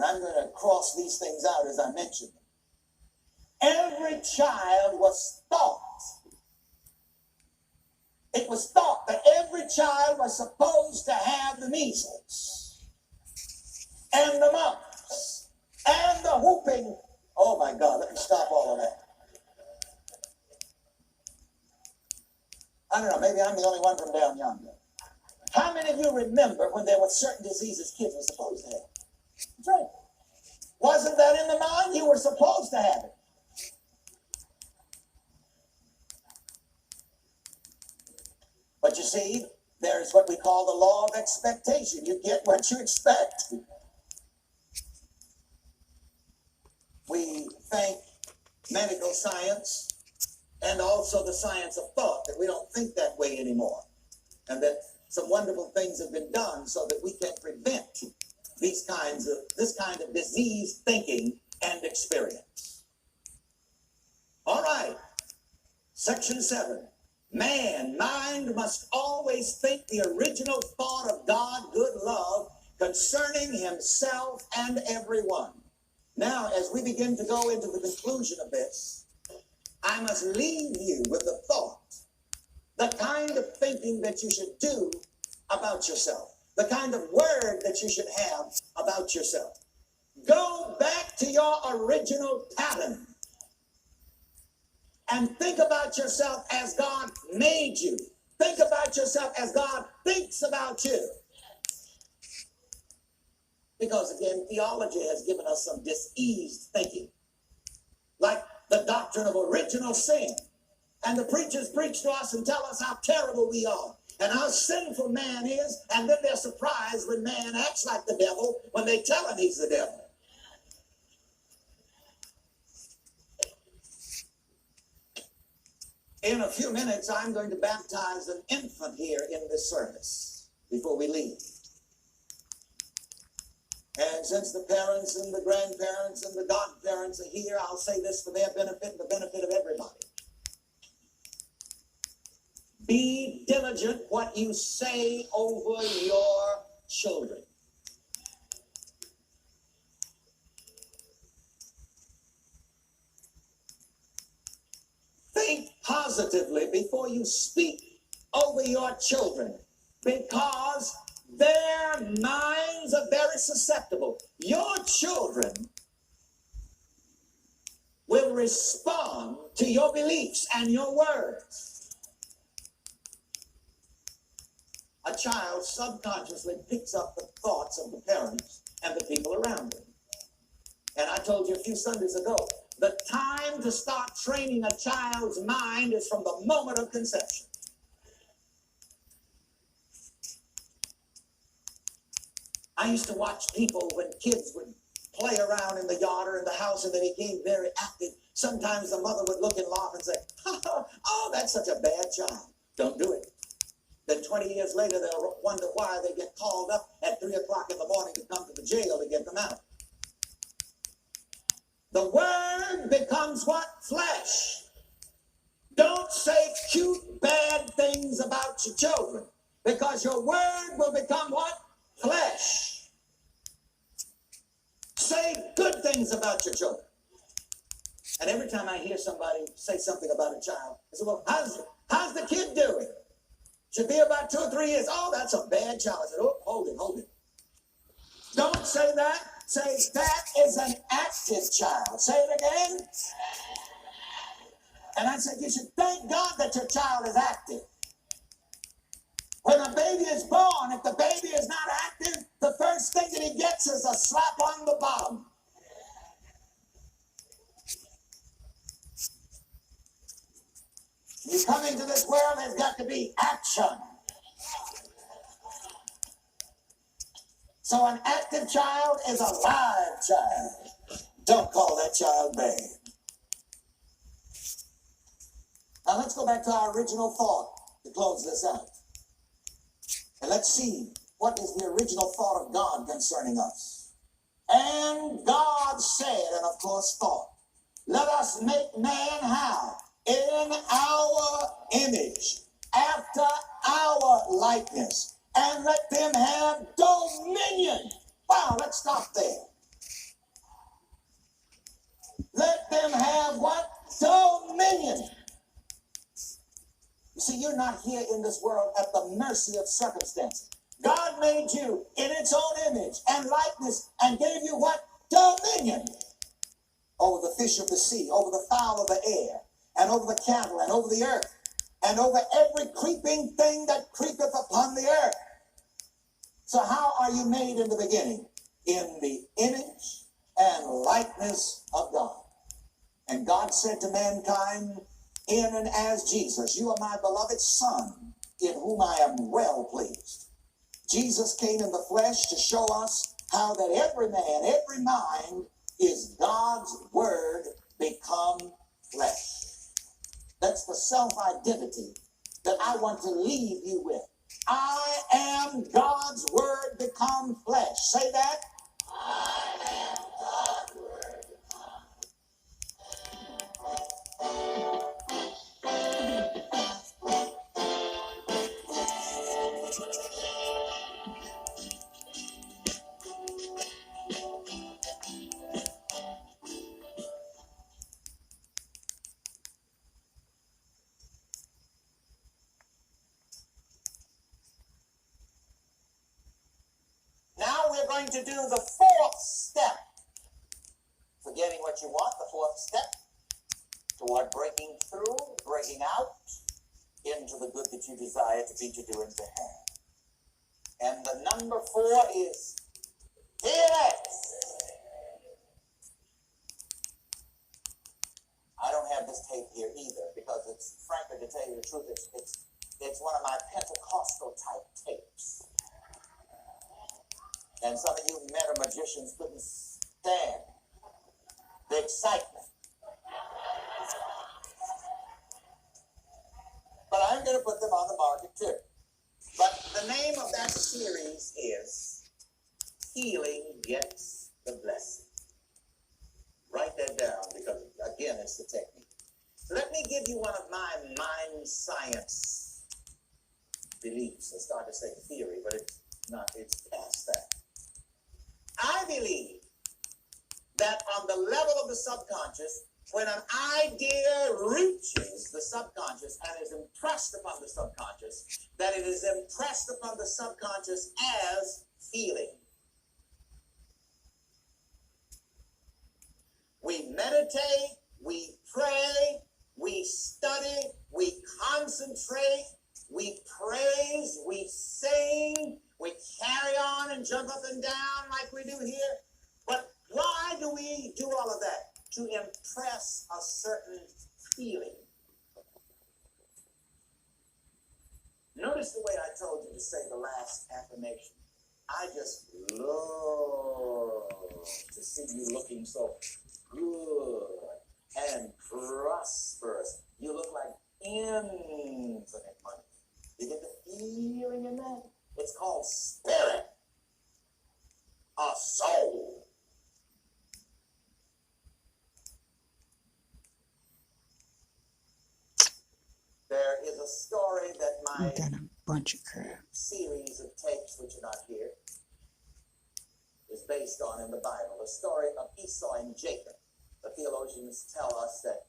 And I'm going to cross these things out as I mentioned them. Every child was taught. It was thought that every child was supposed to have the measles and the mumps and the whooping. Oh my God, let me stop all of that. I don't know, maybe I'm the only one from down yonder. How many of you remember when there were certain diseases kids were supposed to have? That's right. Wasn't that in the mind? You were supposed to have it. But you see, there's what we call the law of expectation. You get what you expect. We thank medical science and also the science of thought that we don't think that way anymore. And that some wonderful things have been done so that we can prevent this kind of disease thinking and experience. All right. Section 7. Mind must always think the original thought of God, good love, concerning himself and everyone. Now, as we begin to go into the conclusion of this, I must leave you with the thought, the kind of thinking that you should do about yourself, the kind of word that you should have about yourself. Go back to your original pattern and think about yourself as God made you. Think about yourself as God thinks about you. Because again, theology has given us some diseased thinking. Like the doctrine of original sin. And the preachers preach to us and tell us how terrible we are and how sinful man is. And then they're surprised when man acts like the devil when they tell him he's the devil. In a few minutes, I'm going to baptize an infant here in this service before we leave. And since the parents and the grandparents and the godparents are here, I'll say this for their benefit and the benefit of everybody. Be diligent what you say over your children. Think positively before you speak over your children, because their minds are very susceptible. Your children will respond to your beliefs and your words. A child subconsciously picks up the thoughts of the parents and the people around him. And I told you a few Sundays ago, the time to start training a child's mind is from the moment of conception. I used to watch people when kids would play around in the yard or in the house and they became very active. Sometimes the mother would look and laugh and say, oh, that's such a bad child. Don't do it. Then 20 years later, they'll wonder why they get called up at 3 o'clock in the morning to come to the jail to get them out. The word becomes what? Flesh. Don't say cute, bad things about your children, because your word will become what? Flesh. Say good things about your children. And every time I hear somebody say something about a child, I say, well, how's the kid doing? Should be about 2 or 3 years. Oh, that's a bad child. I said, oh, hold it. Don't say that. Say, that is an active child. Say it again. And I said, you should thank God that your child is active. When a baby is born, if the baby is not active, the first thing that he gets is a slap on the bottom. You come into this world, there's got to be action. So an active child is a live child. Don't call that child bad. Now let's go back to our original thought to close this out. And let's see, what is the original thought of God concerning us? And God said, and of course thought, let us make man how? In our image, after our likeness, and let them have dominion. Wow, let's stop there. dominion. You see, you're not here in this world at the mercy of circumstances. God made you in its own image and likeness and gave you what? Dominion over the fish of the sea, over the fowl of the air, and over the cattle, and over the earth, and over every creeping thing that creepeth upon the earth. So how are you made in the beginning? In the image and likeness of God. And God said to mankind, in and as Jesus, you are my beloved Son, in whom I am well pleased. Jesus came in the flesh to show us how that every man, every mind is God's word become flesh. That's the self-identity that I want to leave you with. I am God's word become flesh. Say that. I am God's word become Now we're going to do the fourth step. Forgetting what you want, the fourth step toward breaking through, breaking out into the good that you desire to be, to do, and to have. And the number 4 is DNS. I don't have this tape here either because it's, frankly, to tell you the truth, it's one of my Pentecostal type tapes. And some of you meta magicians couldn't stand the excitement. But I'm going to put them on the market too. But the name of that series is Healing Gets the Blessing. Write that down because, again, it's the technique. Let me give you one of my mind science beliefs. I started to say theory, but it's not, it's past that. I believe that on the level of the subconscious, when an idea reaches the subconscious and is impressed upon the subconscious, that it is impressed upon the subconscious as feeling. We meditate, we pray, we study, we concentrate, we praise, we sing, we carry on and jump up and down like we do here. But why do we do all of that? To impress a certain feeling. Notice the way I told you to say the last affirmation. I just love to see you looking so good and prosperous. You look like infinite money. You get the feeling in that? It's called spirit, a soul. There is a story that my series of tapes, which are not here, is based on in the Bible. The story of Esau and Jacob. The theologians tell us that